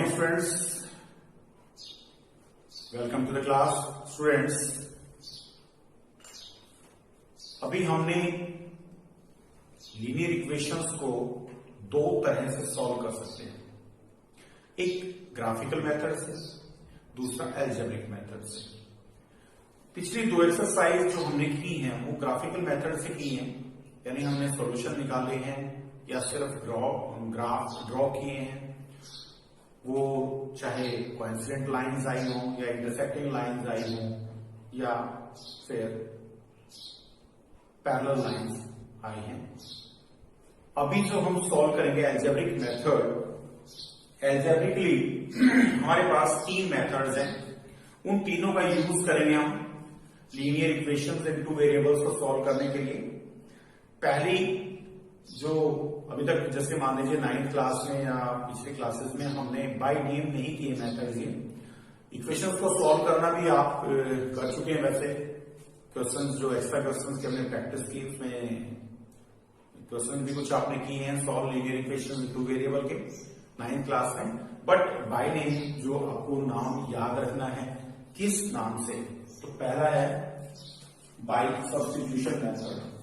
morning students, welcome to the class students। अभी हमने linear equations को दो तरह से सॉल्व कर सकते हैं, एक ग्राफिकल मेथड से, दूसरा एल्जेब्रिक मेथड से। पिछली दो एक्सरसाइज जो हमने की हैं वो ग्राफिकल मेथड से की हैं, यानी हमने सॉल्यूशन निकाले हैं या सिर्फ ग्राफ ड्रॉ किए हैं। वो चाहे कोइंसिडेंट लाइंस आई हो या इंटरसेक्टिंग लाइंस आई हो या फिर पैरेलल लाइंस आई हैं। अभी जो हम सॉल्व करेंगे एल्जेब्रिक मेथड, एल्जेब्रिकली हमारे पास तीन मेथड्स हैं, उन तीनों का यूज करेंगे हम लीनियर इक्वेशंस इन टू वेरिएबल्स को सॉल्व करने के लिए। पहली जो अभी तक जैसे मान लीजिए 9th क्लास में या पिछले क्लासेस में हमने बाय नेम नहीं किए मेथड्स, ये इक्वेशंस को सॉल्व करना भी आप कर चुके हैं। वैसे क्वेश्चंस जो एक्स्ट्रा क्वेश्चंस की हमने प्रैक्टिस की उसमें क्वेश्चन भी कुछ आपने किए हैं solve linear equation two variable के 9th क्लास में। बट बाय नेम जो आपको नाम याद रखना है, किस नाम से, तो पहला है बाय सब्स्टिट्यूशन मेथड।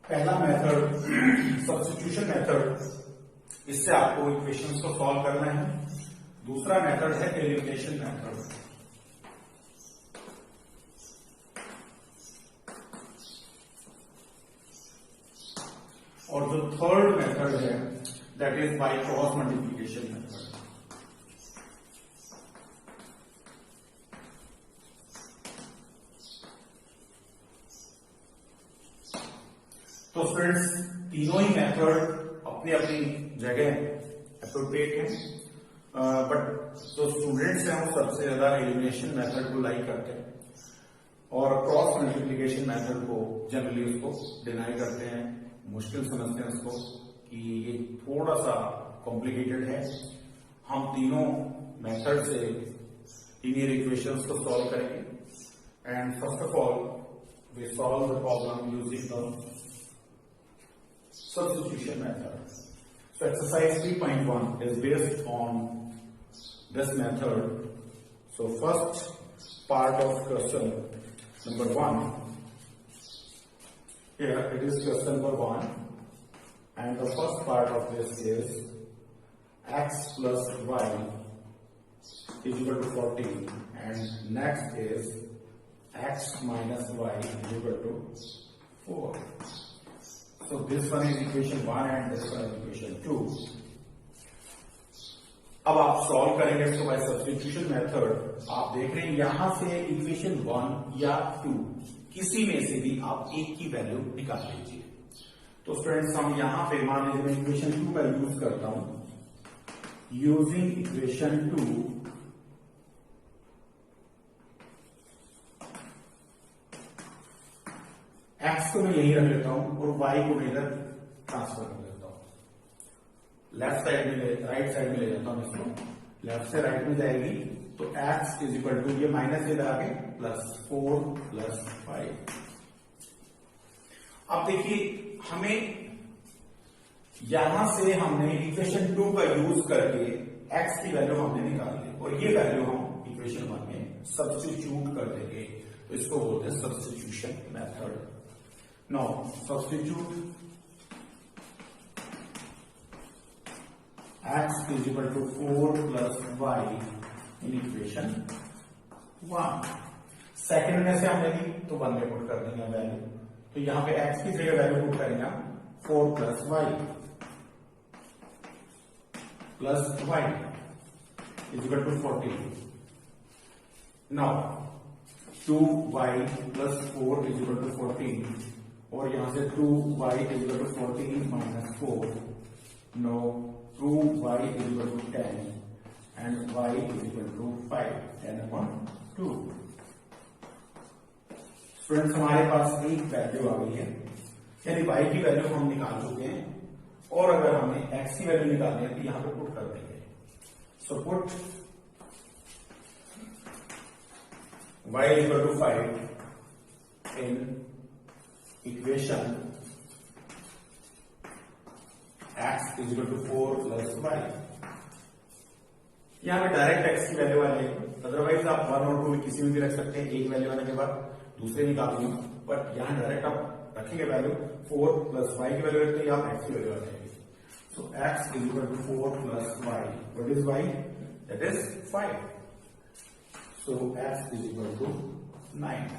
पहला मेथड सब्स्टिट्यूशन मेथड, इससे आपको इक्वेशंस को सॉल्व करना है। दूसरा मेथड है एलिमिनेशन मेथड। और जो थर्ड मेथड है that is by cross multiplication method. तो फ्रेंड्स तीनों ही मेथड अपनी अपनी जगह एप्रोप्रिएट है, बट जो स्टूडेंट्स हैं वो सबसे ज्यादा एलिमिनेशन मेथड को लाइक करते हैं और क्रॉस मल्टीप्लिकेशन मेथड को जनरली उसको डिनाई करते हैं, मुश्किल समझते हैं उसको कि ये थोड़ा सा कॉम्प्लिकेटेड है। हम तीनों मेथड से लीनियर इक्वेशंस को सॉल्व करेंगे। And first of all we solve the problem using the substitution method. So exercise 3.1 is based on this method. So first part of question number 1, here it is question number 1 and the first part of this is x plus y is equal to 14 and next is x minus y is equal to 4. So this one is equation 1 and this one is equation 2. अब आप solve करेंगे इसको bye substitution method. आप देख रहे हैं यहां से इक्वेशन 1 या 2 किसी में से भी आप एक की वैल्यू निकाल लीजिए। तो स्टूडेंट्स हम यहां पे मान लीजिए मैं इक्वेशन 2 का यूज करता हूं। यूजिंग इक्वेशन 2 एक्स को मैं यही रख लेता हूं और वाई को मैं इधर ट्रांसफर कर देता हूं। लेफ्ट साइड में राइट साइड में ले जाता हूं इसको, लेफ्ट से राइट में जाएगी तो एक्स इज इक्वल टू ये माइनस इधर आगे प्लस 4 प्लस 5। अब देखिए हमें यहां से हमने इक्वेशन 2 का यूज करके एक्स की वैल्यू हमने निकाल ली और ये वैल्यू हम इक्वेशन 1 में सब्स्टिट्यूट कर देंगे, तो इसको बोलते हैं substitution method. Now substitute x is equal to 4 plus y in equation 1। Second में से हमने ली तो 1 में पुट कर देंगे वैल्यू, तो यहां पे x की जगह वैल्यू पुट करेंगे 4 plus y is equal to 14। Now 2y plus 4 is equal to 14 और यहां से 2y is equal to 14 minus 4. Now 2y is equal to 10 and y is equal to 5, 10 upon 2। Students हमारे पास एक value आ गई है, यानी y की वैल्यू हम निकाल चुके हैं और अगर हमें x की वैल्यू निकालनी है तो यहां पे पुट कर देंगे। So put y is equal to 5 in equation x is equal to 4 plus y, यहां पे डायरेक्ट x की वैल्यू आ जाएगी, अदरवाइज आप 1 और 2 किसी में भी रख सकते हैं, एक वैल्यू आने के बाद दूसरे निकालिए, बट यहां डायरेक्ट आप रखेंगे वैल्यू 4 प्लस वाई की वैल्यू रखते हैं, आप x की वैल्यू आ जाएगी। So x is equal to 4 plus y, what is y? That is 5। So x is equal to 9।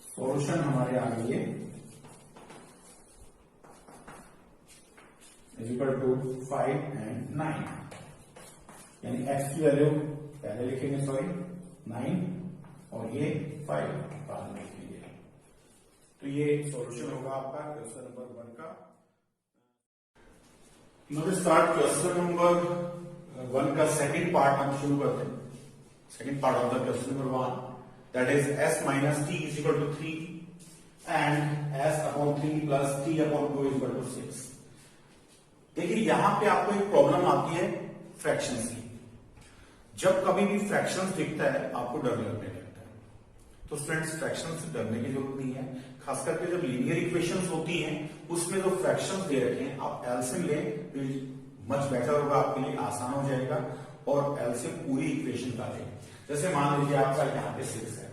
Solution हमारे आ गई है इज इक्वल टू 5 एंड 9, यानी x की वैल्यू पहले लिखेंगे, सॉरी 9, और ये 5 बाद में लिखेंगे। तो ये सॉल्यूशन होगा आपका क्वेश्चन नंबर 1 का। नाउ स्टार्ट क्वेश्चन नंबर 1 का सेकंड पार्ट हम शुरू करते हैं। Second part of the question number 1, that is s minus t is equal to 3 and s upon 3 plus t upon 2 is equal to 6। देखिए यहां पे आपको एक प्रॉब्लम आती है फ्रैक्शंस की। जब कभी भी फ्रैक्शंस दिखता है आपको डर लगने लगता है, तो स्टूडेंट्स फ्रैक्शंस से डरने की जरूरत नहीं है, खास करके जब लीनियर इक्वेशंस होती हैं उसमें जो फ्रैक्शंस दे रखे हैं आप एलसीएम लें, मच बेटर होगा, आपके लिए आसान हो जाएगा, और एलसीएम पूरी इक्वेशन का लें। जैसे मान लीजिए आपका यहाँ पे 6 है,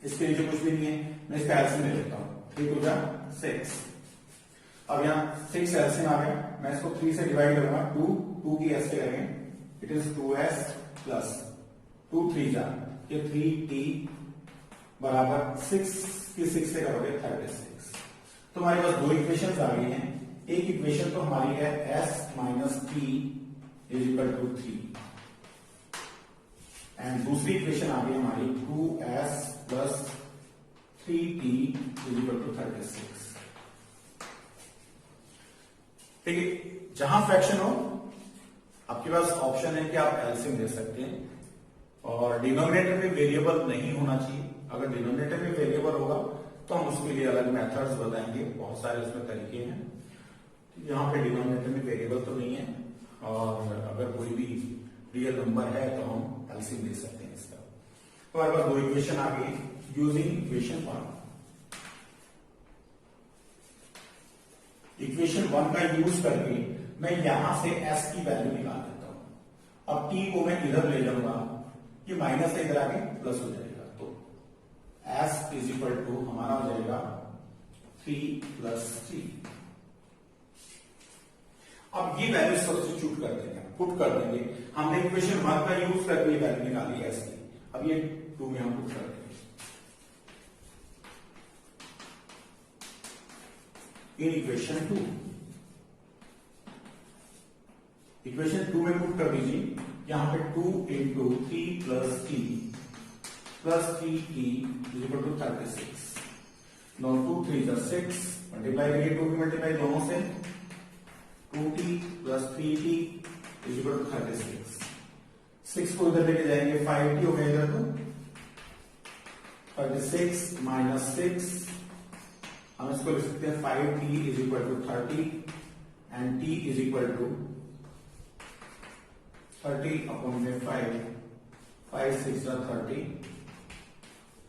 इसके नीचे कुछ भी नहीं है, मैं इसका एलसीएम ले लेता हूँ, 3 टू जा 6। अब यहाँ 6 एलसीएम आ गया, मैं इसको 3 से डिवाइड करूंगा, 2 की एस से करेंगे, इट इज 2s प्लस 2 3 जा, ये 3t बराबर 6 की 6 से करोगे 36। तो हमारे पास दो इक्वेशन आ गई हैं। एक इक्वेशन तो हमारी है s minus t is equal to 3, and दूसरी इक्वेशन आ गई हमारी 2s plus 3t is equal to 36। ठीक है, जहां फ्रैक्शन हो आपके पास ऑप्शन है कि आप एलसीएम ले सकते हैं, और डिनोमिनेटर में वेरिएबल नहीं होना चाहिए। अगर डिनोमिनेटर में वेरिएबल होगा तो हम उसके लिए अलग मेथड्स बताएंगे, बहुत सारे उसमें तरीके हैं। यहाँ पे डिनोमिनेटर में वेरिएबल तो नहीं है, और अगर कोई भी रियल नंबर है तो हम एलसीएम ले सकते हैं इसका। तो हमारे पास दो इक्वेशन आ गई यूजिंग इक्वेशन 1। इक्वेशन 1 का यूज करके मैं यहां से s की वैल्यू निकाल देता हूं। अब t को मैं इधर ले जाऊंगा, ये माइनस से इधर आके प्लस हो जाएगा, तो s इज इक्वल टू हमारा हो जाएगा 3 प्लस 3। अब ये वैल्यू सब्स्टिट्यूट कर देंगे, पुट कर देंगे। हमने इक्वेशन 1 का यूज करके ये वैल्यू निकाली है s की, अब ये 2 में हम पुट कर देंगे। इन इक्वेशन 2 में पुट कर दीजिए, यहां पे 2 into 3 plus t plus 3t is equal to 36। Now 2 3 जा 6, मल्टीप्लाई करिए 2 की मल्टीप्लाई दोनों से, 2t plus 3t is equal to 36। 6 को इधर लेके जाएंगे, 5t हो गया इधर, तो 36 माइनस 6, हम इसको लिख सकते हैं 5t is equal to 30 and t is equal to 30 upon में 5, 5 6 जा 30,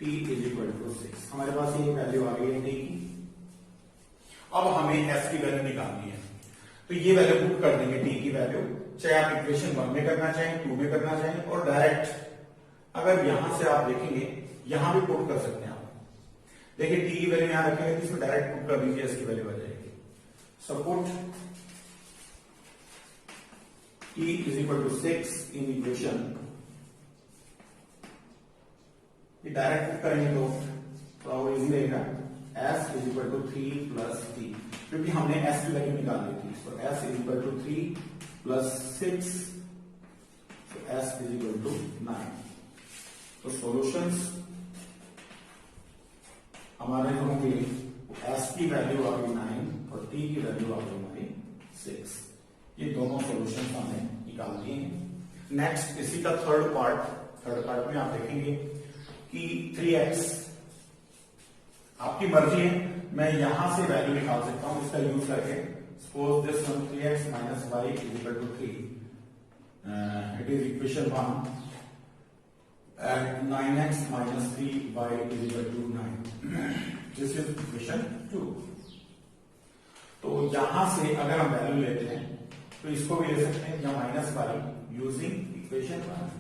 t इज इक्वल टू 6। हमारे पास ये वैल्यू आ गई है t की। अब हमें s की वैल्यू निकालनी है, तो ये वैल्यू पुट कर देंगे t की वैल्यू, चाहे आप इक्वेशन 1 में करना चाहें, 2 में करना चाहें, और डायरेक्ट अगर यहां से आप देखेंगे यहां भी पुट कर सकते हैं। देखिए t की वैल्यू यहां रखेंगे तो इसमें डायरेक्ट पुट कर दीजिए, s की वैल्यू आ जाएगी। So put t is equal to 6 in equation, ये डायरेक्ट पुट करेंगे तो और इजी रहेगा। s is equal to 3 plus t, क्योंकि हमने s की वैल्यू निकाल ली थी, तो s is equal to 3 plus 6, तो s इज इक्वल टू 9। तो सॉल्यूशंस हमारे जो होंगे s की वैल्यू आ गई 9 और t की वैल्यू आ गई हमारी 6। ये दोनों सॉल्यूशन हमने निकाल दिए हैं। नेक्स्ट इसी का थर्ड पार्ट में आप देखेंगे कि 3x, आपकी मर्जी है, मैं यहां से वैल्यू निकाल सकता हूं इसका यूज करके। Suppose this one 3x minus y is equal to 3, it is equation 1, and 9x minus 3y is equal to 9. This is equation 2। तो यहां से अगर हम वैल्यू लेते हैं तो इसको भी ले सकते हैं या माइनस वाई यूजिंग इक्वेशन 1।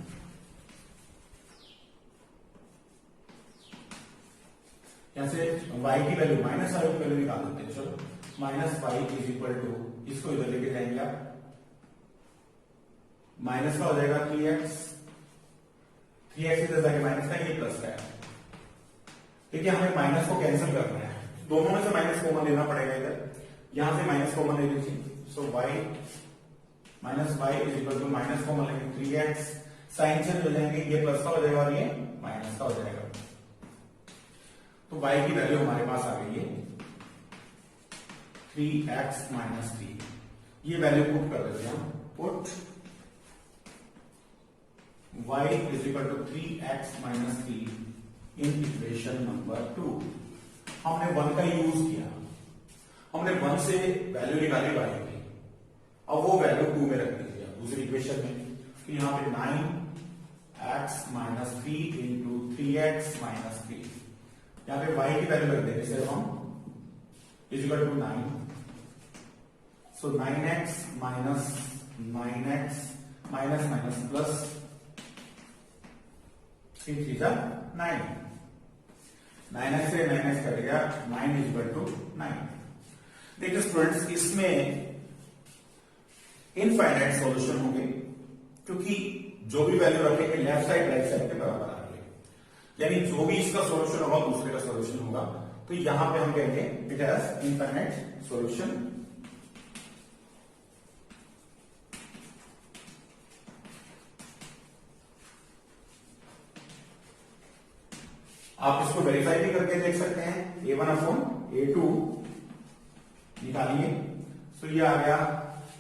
यहां से y की वैल्यू माइनस वाई की वैल्यू निकाल देते हैं। चलो minus y is equal to, इसको इधर लेके जाएंगे आप, माइनस का हो जाएगा 3x, 3x इधर जाके माइनस का, ये प्लस का है। ठीक है, हमें माइनस को कैंसिल करना है, दोनों में से माइनस कॉमन लेना पड़ेगा। इधर यहां से माइनस कॉमन ले लीजिए, so y minus y is equal to minus common लेंगे 3x, साइन चेंज हो जाएंगे, ये प्लस का हो जाएगा और ये माइनस का हो जाएगा। तो y की वैल्यू हमारे पास आ गई है 3x माइनस 3। ये वैल्यू पुट कर देते हैं हम, put y is equal to 3x minus 3 in equation number 2। हमने 1 का यूज किया, हमने 1 से वैल्यू निकाली y की, अब वो वैल्यू 2 में रख दीजिए दूसरी इक्वेशन में। तो यहां पे 9x minus 3 into 3x minus 3, यहां पे y की वैल्यू रख देंगे सिर्फ हम, is equal to 9, so 9x minus 9x minus minus plus 3 3 जा 9, 9x से 9x कट गया, 9 इज इक्वल टू 9। देखिए स्टूडेंट्स, इसमें इनफाइनाइट सॉल्यूशन होंगे क्योंकि जो भी वैल्यू रखेंगे लेफ्ट साइड राइट साइड के बराबर आएंगे, यानी जो भी इसका सॉल्यूशन होगा दूसरे का सॉल्यूशन होगा। तो यहां पे हम कहेंगे इट हैज इनफाइनाइट सॉल्यूशन। आप इसको वेरीफाई भी करके देख सकते हैं, a1 अपॉन a2 निकालिए, तो ये आ गया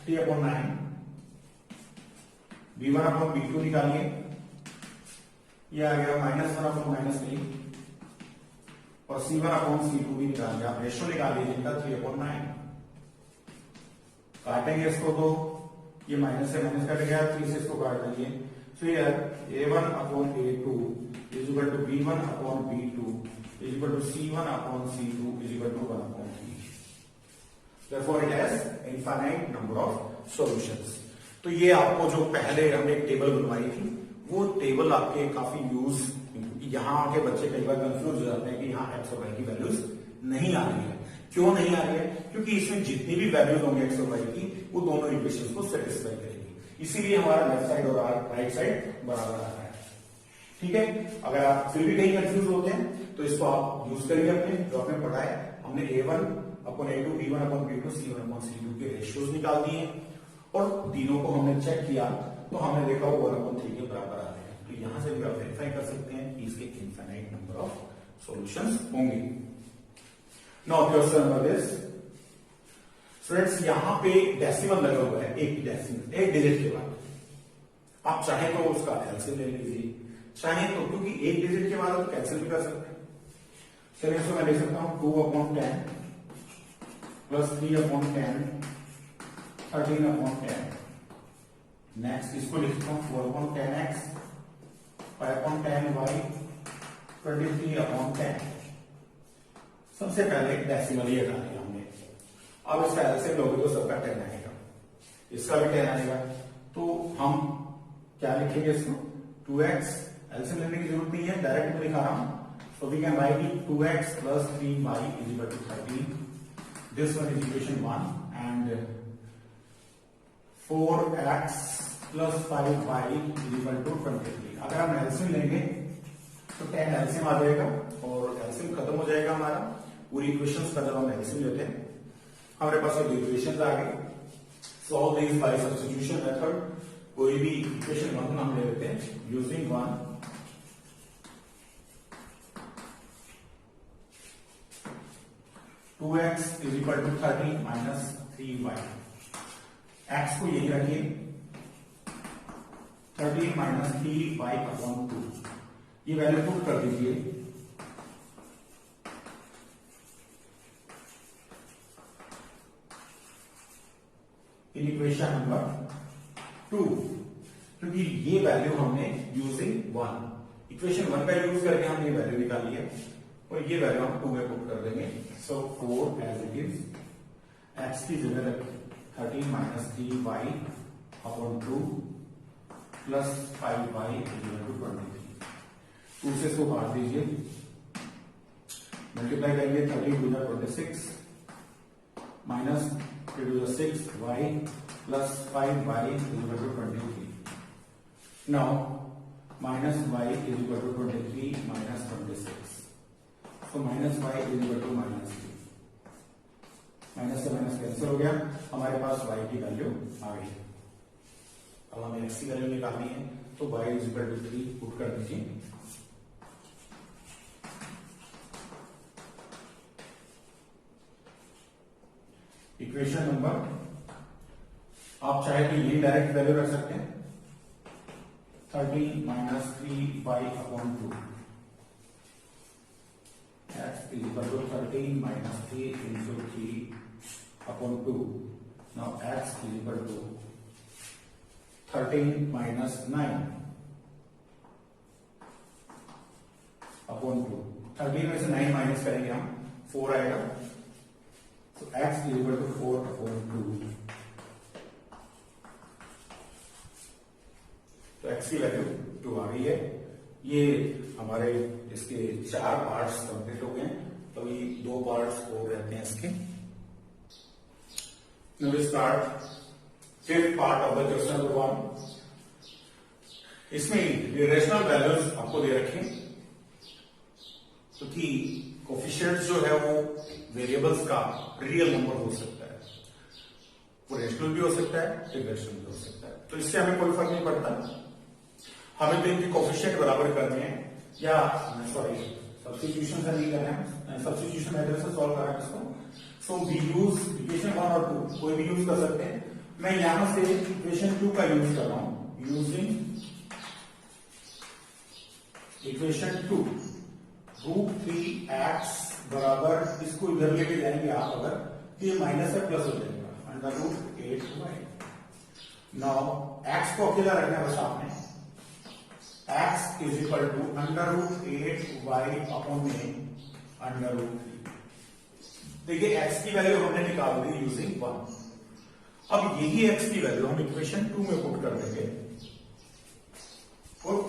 3 अपॉन 9, b1 अपॉन b2 निकालिए, ये आ गया -1 अपॉन -3, और c1 अपॉन c2 भी निकाल दिया। आप रेशियो निकाल लीजिए इनका 3 अपॉन 9, काटेंगे इसको तो ये माइनस से माइनस कट गया, 3 से इसको काट देंगे, तो ये a1 upon a2 is equal to b1 upon b2 is equal to c1 upon c2 is equal to 1 upon 3। Therefore it has infinite number of solutions। तो ये आपको जो पहले हमने एक टेबल बनवाई थी वो टेबल आपके काफी यूज, यहाँ आके बच्चे कई बार कंफ्यूज हो जाते हैं कि यहाँ एक्स और वाई की वैल्यूज नहीं आ रही है। क्यों नहीं आ रही है? क्योंकि इसमें जितनी भी वैल्यूज होंगी एक्स और वाई की वो दोनों इक्वेशंस को सेटिस्फाई करेगी, इसीलिए हमारा लेफ्ट साइड और राइट साइड बराबर आ रहा है। ठीक है, अगर आप फिर भी कहीं कंफ्यूज होते हैं तो इसको आप यूज करिए अपने जो आपने पढ़ा है। हमने a1 upon a2, b1 upon b2, c1 upon c2 के रेशियोज निकाल दिए और तीनों को हमने चेक किया तो हमने देखा वो 1 अपॉन 3 के बराबर आ रहे हैं। तो यहां से भी आप वेरीफाई कर सकते हैं कि इसके इनफाइनाइट नंबर ऑफ सॉल्यूशंस होंगे। Now question number this, friends यहां पे डेसिमल लगा हुआ है, एक डेसिमल एक डिजिट के बाद। आप चाहे तो उसका एलसीएम ले लीजिए, चाहे तो क्योंकि एक डिजिट के बाद आप कैंसिल भी कर सकते हैं। चलिए इसको मैं ले सकता हूं 2 upon 10 plus 3 upon 10 13 upon 10। Next इसको लिखता हूं 4 upon 10x 5 upon 10y 23 upon 10। सबसे पहले डेसिमल ही हटा दिया हमने। अब इसका एलसीएम लोगे तो सबका 10 आएगा, इसका भी 10 आएगा, तो हम क्या लिखेंगे इसको 2x, एलसीएम लेने की जरूरत नहीं है, डायरेक्ट में लिखा रहा हूं। So we can write it 2x plus 3y is equal to 13. This one is equation 1 and 4x plus 5y is equal to 23. अगर हम एलसीएम लेंगे तो 10 एलसीएम आ जाएगा और एलसीएम खत्म हो जाएगा हमारा। पूरी इक्वेशंस का जब हम एलसीएम लेते हैं हमारे पास ये इक्वेशंस आ गई। Solve this by substitution method. कोई भी इक्वेशन 1 हम ले लेते हैं using 1 2x is equal to 13 minus 3y। x को यही रखिए 13 minus 3y अपॉन 2, ये वैल्यू पुट कर दीजिए। इन इक्वेशन नंबर 2, क्योंकि ये वैल्यू हमने यूजिंग 1 इक्वेशन 1 का यूज करके हमने ये वैल्यू निकाली है। और ये वैल्यू हम 2 में पुट कर देंगे। So 4 as it is, x की जगह रखें 13 minus 3y upon 2 plus 5y equal to 23। 2 से इसको काट दीजिए, मल्टीप्लाई करेंगे 13 two 26 minus 3 two 6y plus 5y equal to 23। Now minus y is equal to 23 minus 26, so minus y is equal to minus 3। Minus से minus cancel हो गया, हमारे पास y की वैल्यू आ गई। अब हमें x की वैल्यू निकालनी है, तो y is equal to 3 put कर दीजिए। इक्वेशन नंबर, आप चाहे तो ये डायरेक्ट वैल्यू रख सकते हैं, 13 minus 3y upon 2, x is equal to 13 minus 3 into 3 upon 2. Now x is equal to 13 minus 9 upon 2. 13 में से 9 माइनस करेंगे हम, 4 आएगा, so x is equal to 4 upon 2. तो x की वैल्यू 2 आ गई है। ये हमारे इसके 4 पार्ट्स कंप्लीट हो गए, तो ये 2 पार्ट्स और रहते हैं इसके। Now we start fifth part of the question number 1. इसमें रेशनल वैल्यूज आपको दे रखे, तो कि कोफिशिएंट जो है वो वेरिएबल्स का रियल नंबर हो सकता है, वो रेशनल भी हो सकता है, इरेशनल भी हो सकता है। तो इससे हमें कोई फर्क नहीं पड़ता, हमें तो इनके कोफिशिएंट बराबर करने हैं, या सॉरी सब्स्टिट्यूशन से नहीं करना है, सब्स्टिट्यूशन मेथड से सॉल्व करना है इसको। सो वी यूज इक्वेशन 1 और 2, कोई भी यूज कर सकते हैं। मैं यहां से इक्वेशन 2 का यूज कर रहा हूं, यूजिंग इक्वेशन 2 √3x बराबर, इसको इधर लेके जाएंगे आप अगर, तो ये माइनस है प्लस हो जाएगा, √8y। नाउ x को अकेला रखना है बस आपने, x is equal to √8y upon में √3। देखिए x की वैल्यू हमने निकाल दी यूजिंग 1। अब यही x की वैल्यू हम इक्वेशन 2 में पुट कर देंगे, put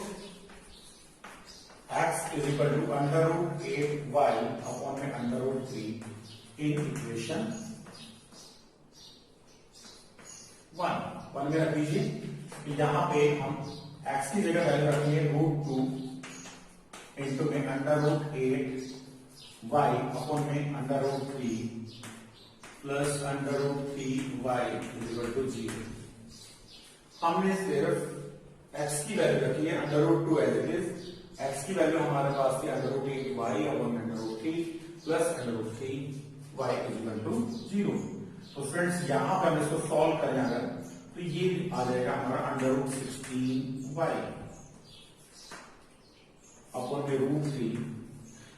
x is equal to √8y upon में √3 इन इक्वेशन 1 में रख दीजिए। यहां पे हम x की जगह वैल्यू रखेंगे √2 इंटू में √8y अपॉन में √3 प्लस √3y इक्वल टू 0। हमने सिर्फ x की वैल्यू रखी है √2 एज इट इज, x की वैल्यू हमारे पास थी √8y अपॉन में √3 प्लस √3y इक्वल टू 0। तो फ्रेंड्स यहां पे हम इसको सॉल्व करें अगर, तो ये आ जाएगा हमारा √16y अपॉन में √3,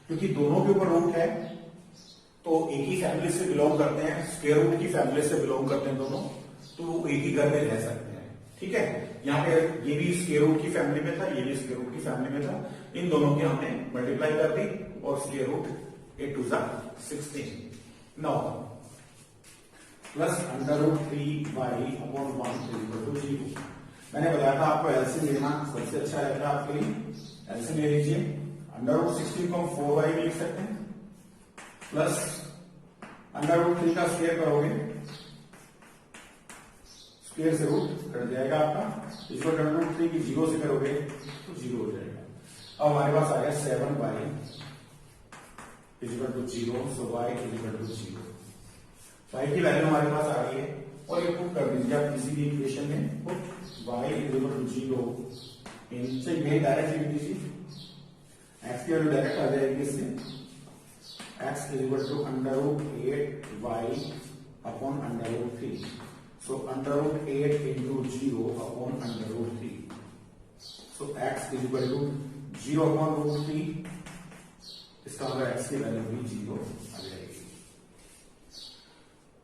क्योंकि दोनों के ऊपर रूट है तो एक ही फैमिली से बिलोंग करते हैं, स्क्वायर रूट की फैमिली से बिलोंग करते हैं दोनों, तो वो एक ही घर में रह सकते हैं। ठीक है, यहाँ पे ये भी स्क्वायर रूट की फैमिली में था, ये भी स्क्वायर रूट की फैमिली में था, इन दोनों की हमने मल्टीप्लाई कर दी और square root 8 two 16। Now plus √3y upon 1 equal to 0। मैंने बताया था आपको एलसीएम लेना सबसे अच्छा रहता है आपके लिए, एलसीएम ले लीजिए। √16 को हम 4y लिख सकते हैं, प्लस √3 का स्क्वायर करोगे, स्क्वायर से रूट कट जाएगा आपका, इसको √3 की 0 से करोगे तो 0 हो जाएगा। अब हमारे पास आ गया 7y equal to 0, so y equal to 0। y की वैल्यू हमारे पास आ गई है और ये पुट कर दीजिए आप किसी भी इक्वेशन में, पुट y इक्वल टू 0 इनसे ये डायरेक्ट लिख दीजिए, x की वैल्यू डायरेक्ट आ जाएगी इससे, x equal to √8y upon √3, so √8 into 0 upon √3, so x equal to 0 upon √3, इसका मतलब x की वैल्यू भी 0 आ जाएगी।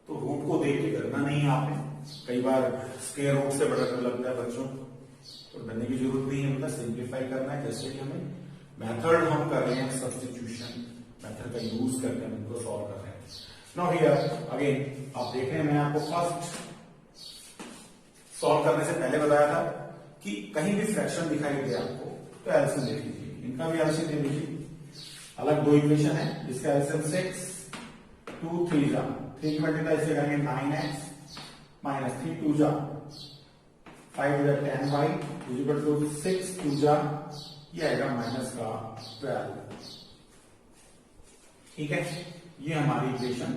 तो रूट को देख के करना नहीं है आपने, कई बार स्क्वायर रूट से बड़ा डर लगता है बच्चों, तो डरने की जरूरत नहीं है, मतलब सिंप्लीफाई करना है। जैसे कि हमें मेथड हम कर रहे हैं सब्स्टिट्यूशन, मेथड का यूज करके हम इनको सॉल्व कर रहे हैं। नाउ हियर अगेन आप देख रहे हैं, मैंने आपको फर्स्ट सॉल्व करने से पहले बताया था कि कहीं भी फ्रैक्शन दिखाई दे आपको तो एलसीएम ले लीजिए, इनका भी एलसीएम ले लीजिए। अलग दो इक्वेशन है जिसका एलसीएम 6, 2 3 जा 3 की मल्टीप्लाई से करेंगे 9x माइनस 3 2 जा 5 जा 10y इज इक्वल टू 6 2 जा ये आएगा माइनस का 12। ठीक है, ये हमारी इक्वेशन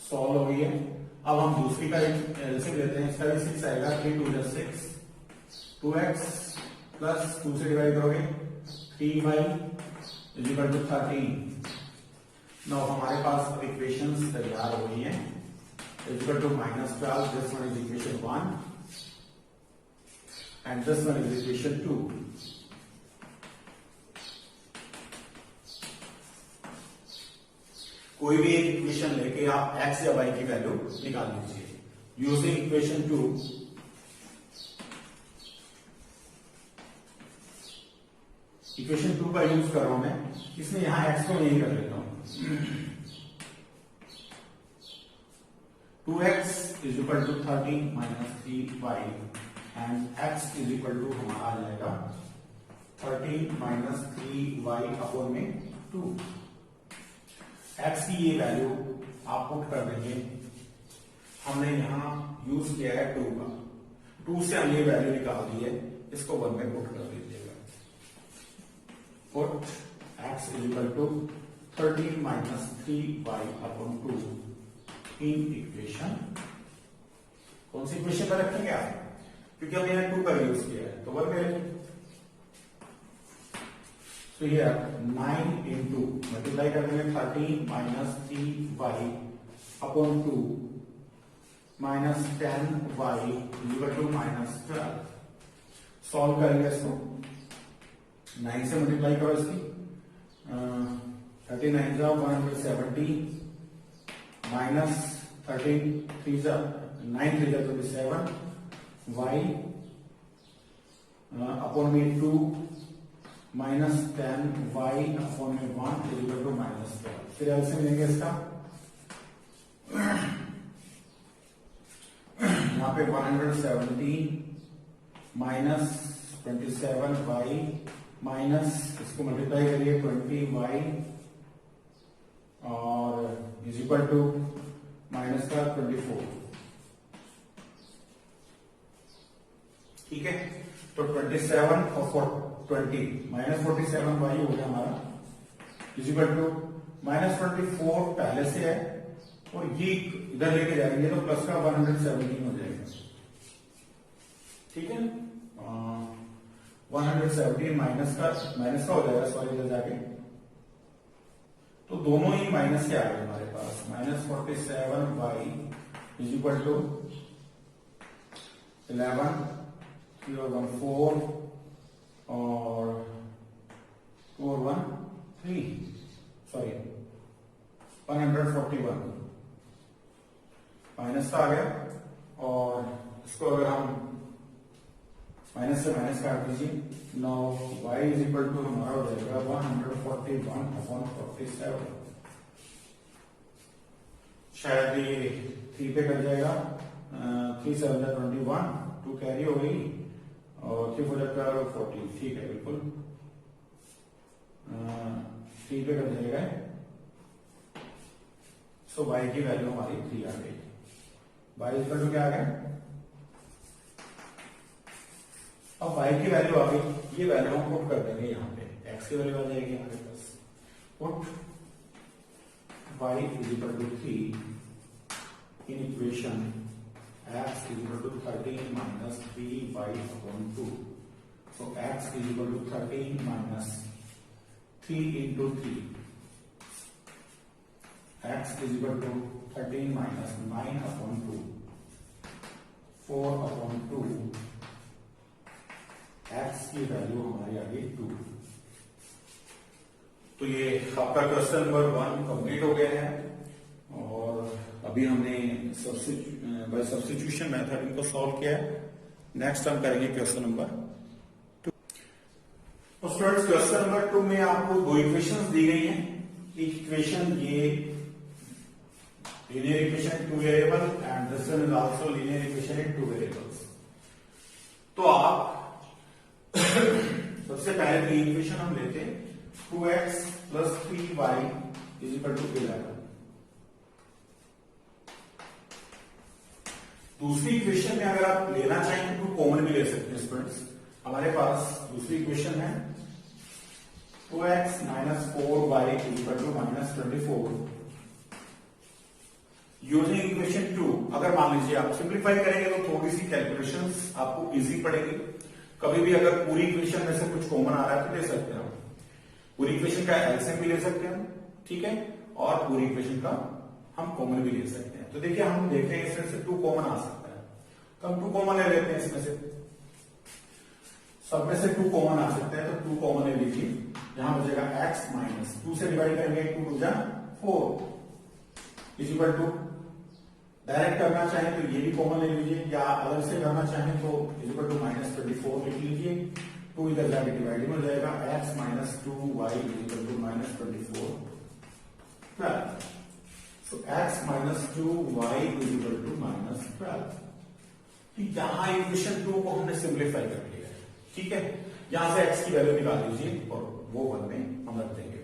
सॉल्व हो गई है। अब हम दूसरी का एलसीएम लेते हैं, इसका भी 6 आएगा, 3 2 जा 6 2x प्लस 2 से डिवाइड करोगे 3y is equal to 13। Now हमारे पास अब इक्वेशंस तैयार हो गई हैं। Is equal to minus 12, this one is equation 1 and this one is equation 2। कोई भी एक इक्वेशन लेके आप x या y की वैल्यू निकाल लीजिए यूजिंग इक्वेशन 2। इक्वेशन 2 का यूज कर रहा हूं मैं, इसमें यहां x को यही कर लेता हूं। 2x is equal to 13 minus 3y and x is equal to हमारा आ जाएगा 13 माइनस 3y अपॉन में 2। x की ये वैल्यू आप पुट कर देंगे, हमने यहां यूज किया है 2 का, 2 से हम ये वैल्यू निकाल दी है, इसको 1 में पुट कर दीजिएगा। Put x is equal to 13 minus 3y upon 2 in equation, कौन सी इक्वेशन पर रखेंगे आप, क्योंकि हमने यहाँ 2 का यूज किया है तो 1 में। तो ये 9 इंटू मल्टीप्लाई कर देंगे 13 minus 3y upon 2 minus 10y equal to minus 12। Solve करेंगे इसको, 9 से मल्टीप्लाई करो इसकी, 39 जा 170 माइनस 13 3 जा 9 3 जा 27 y अपॉन में 2 माइनस 10y अपॉन में 1 इज इक्वल टू माइनस 12। फिर एलसीएम लेंगे इसका, यहाँ पे 170 माइनस 27y माइनस इसको मल्टीप्लाई करिए 20y और इज इक्वल टू माइनस का 24। ठीक है, तो 27 और 20 माइनस 47y हो गया हमारा इज इक्वल टू माइनस 24 पहले से है और ये इधर लेके जाएंगे तो प्लस का 117 हो जाएगा। ठीक है, 117 माइनस का हो जाएगा, सॉरी इधर जाके, तो दोनों ही माइनस के आ गए हमारे पास। Minus 47y is equal to 11 0 1 4 और 4 1 3 सॉरी 141 माइनस का आ गया, और इसको अगर हम माइनस से माइनस काट दीजिए, now y is equal to हमारा हो जाएगा 141 अपॉन 47। शायद ये 3 पे कट जाएगा, 3 7 21 2 कैरी हो गई और 3 4 40। ठीक है, बिल्कुल 3 पे कट जाएगा, सो y की वैल्यू हमारी 3 आ गई। y इज इक्वल टू क्या आ गया, अब y की वैल्यू आ गई, ये वैल्यू हम पुट कर देंगे यहाँ पे, x की वैल्यू आ जाएगी हमारे पास। Put y is equal to 3 in equation x is equal to 13 minus 3y upon 2। So x is equal to 13 minus 3 into 3, x is equal to 13 minus 9 upon 2 4 upon 2, x की value हमारी आ गई 2। तो ये आपका क्वेश्चन नंबर 1 कंप्लीट हो गया है, और अभी हमने बाय सब्स्टिट्यूशन मेथड इनको सॉल्व किया है। नेक्स्ट हम करेंगे क्वेश्चन नंबर 2। तो स्टूडेंट्स, क्वेश्चन नंबर 2 में आपको दो इक्वेशंस दी गई हैं, इक्वेशन ये linear equation in two variable and this one is also linear equation in two variables. तो आप सबसे पहले तो इक्वेशन हम लेते हैं 2x plus 3y is equal to 11. दूसरी इक्वेशन में अगर आप लेना चाहें तो कॉमन भी ले सकते हैं स्टूडेंट्स। हमारे पास दूसरी इक्वेशन है 2x minus 4y is equal to minus 24. Using equation 2 अगर मान लीजिए आप सिंप्लीफाई करेंगे तो थोड़ी सी कैलकुलेशंस आपको इजी पड़ेगी। कभी भी अगर पूरी इक्वेशन में से कुछ कॉमन आ रहा है तो ले सकते हैं हम, पूरी इक्वेशन का एलसीएम भी ले सकते हैं, ठीक है, और पूरी इक्वेशन का हम कॉमन भी ले सकते हैं। तो देखिए हम देख रहे हैं इसमें से 2 कॉमन आ सकता है, तो हम 2 कॉमन ले लेते हैं। इसमें से सब में से 2 कॉमन आ सकता है, तो 2 कॉमन ले लीजिए। यहां बचेगा x माइनस 2 से डिवाइड करेंगे 2 टू जा 4 इज इक्वल टू, डायरेक्ट करना चाहें तो ये भी कॉमन ले लीजिए, या अलग से करना चाहें तो इज इक्वल टू माइनस 24 लिख लीजिए। 2 इधर जाके डिवाइड हो जाएगा, x minus 2y is equal to minus 24 12। So x minus 2y is equal to minus 12। यहां इक्वेशन 2 को हमने सिंप्लीफाई कर लिया है, ठीक है। यहां से x की वैल्यू निकाल लीजिए और वो 1 में हम रख देंगे।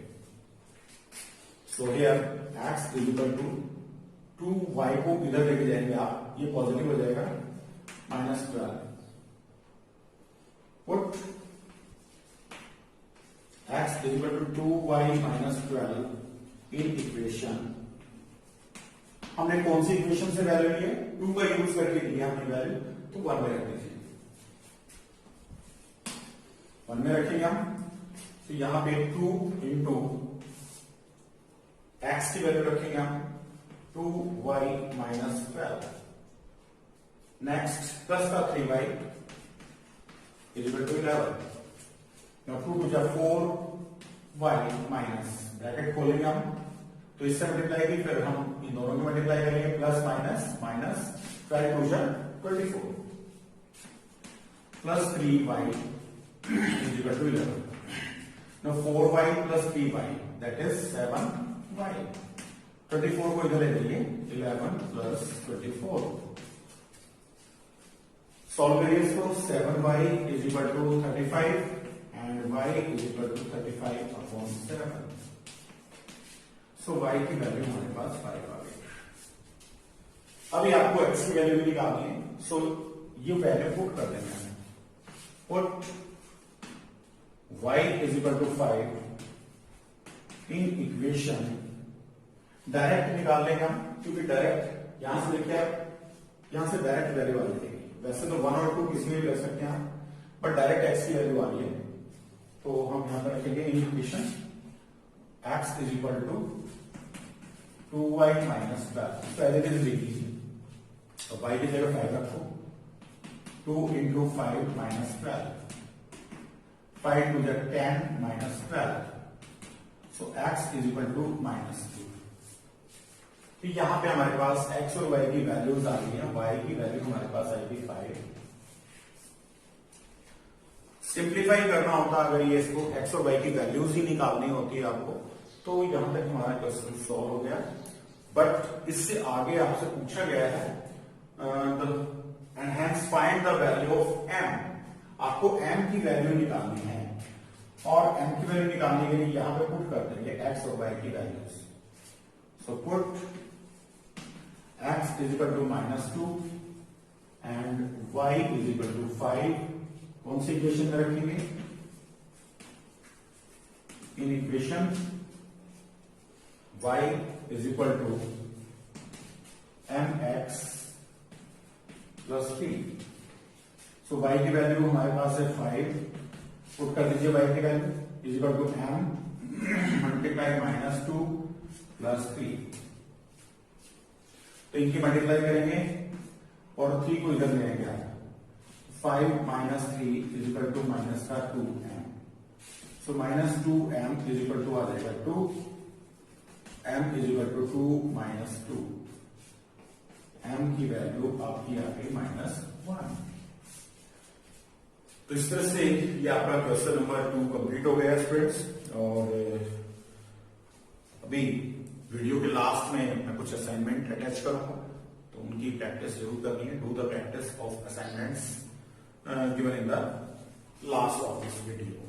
So here x is equal to 2y को इधर लेके जाएंगे आप, ये पॉजिटिव हो जाएगा minus 12। Put x is equal to 2y minus 12 in equation. हमने कौन सी इक्वेशन से वैल्यू ली है? 2 का यूज करके लिया हमने वैल्यू, तो 1 में रख दीजिए। 1 में रखेंगे हम, तो यहां पे 2 इंटू x की वैल्यू रखेंगे हम 2y माइनस 12। नेक्स्ट प्लस का 3y is equal to 11। Now 2 two जा 4y माइनस, ब्रैकेट खोलेंगे हम तो इससे मल्टीप्लाई की, फिर हम इन दोनों में मल्टीप्लाई करेंगे, प्लस माइनस माइनस 12 टू जा 24 plus 3y is equal to 11। Now 4y plus 3y that is 7y। 24 को इधर ले जाइए, 11 प्लस 24। सॉल्व करिए इसको, 7y is equal to 35 and y is equal to 35 upon 7। So y की value हमारे पास 5 आ गई। अभी आपको x की वैल्यू भी निकालनी है, सो ये वैल्यू पुट कर देंगे। Put y is equal to 5 in equation, direct निकाल लेंगे हम, क्योंकि डायरेक्ट यहां से देखिए आप, यहां से डायरेक्ट वैल्यू आ जाएगी। वैसे तो 1 और 2 किसी में भी रख सकते हैं, बट डायरेक्ट x की वैल्यू आ रही है, तो हम यहां पर रखेंगे in equation x is equal to 2y minus 12। तो एज इट इज लिख लीजिए, तो y की जगह 5 रखो, 2 into 5 minus 12, 5 to the 10 minus 12। So x is equal to minus 2। तो यहां पे हमारे पास x और y की वैल्यूज आ गई है। y की वैल्यू हमारे पास आएगी 5। सिंप्लीफाई करना होता अगर ये इसको x और y की वैल्यूज ही निकालनी होती है आपको, तो यहां तक हमारा क्वेश्चन सॉल्व हो गया। बट इससे आगे आपसे पूछा गया है and hence find the value of m। आपको m की वैल्यू निकालनी है, और m की वैल्यू निकालने के लिए यहां पे पुट कर देंगे x और y की values. So put x is equal to minus 2 and y is equal to 5। कौन सी इक्वेशन में रखेंगे? In equation y is equal to mx plus 3। So y की वैल्यू हमारे पास है 5, पुट कर दीजिए y की value is equal to m multiply minus 2 plus 3। तो इनकी मल्टीप्लाई करेंगे और 3 को इधर ले आएंगे, 5 minus 3 is equal to minus का 2m। So minus 2m is equal to आ जाएगा 2, m इज इक्वल टू 2 माइनस 2। m की वैल्यू आपकी आ गई माइनस 1। तो इस तरह से ये आपका क्वेश्चन नंबर 2 कंप्लीट हो गया स्टूडेंट्स। और अभी वीडियो के लास्ट में मैं कुछ असाइनमेंट अटैच करूंगा, तो उनकी प्रैक्टिस जरूर करनी है. Do the practice of assignments given in the last of this video.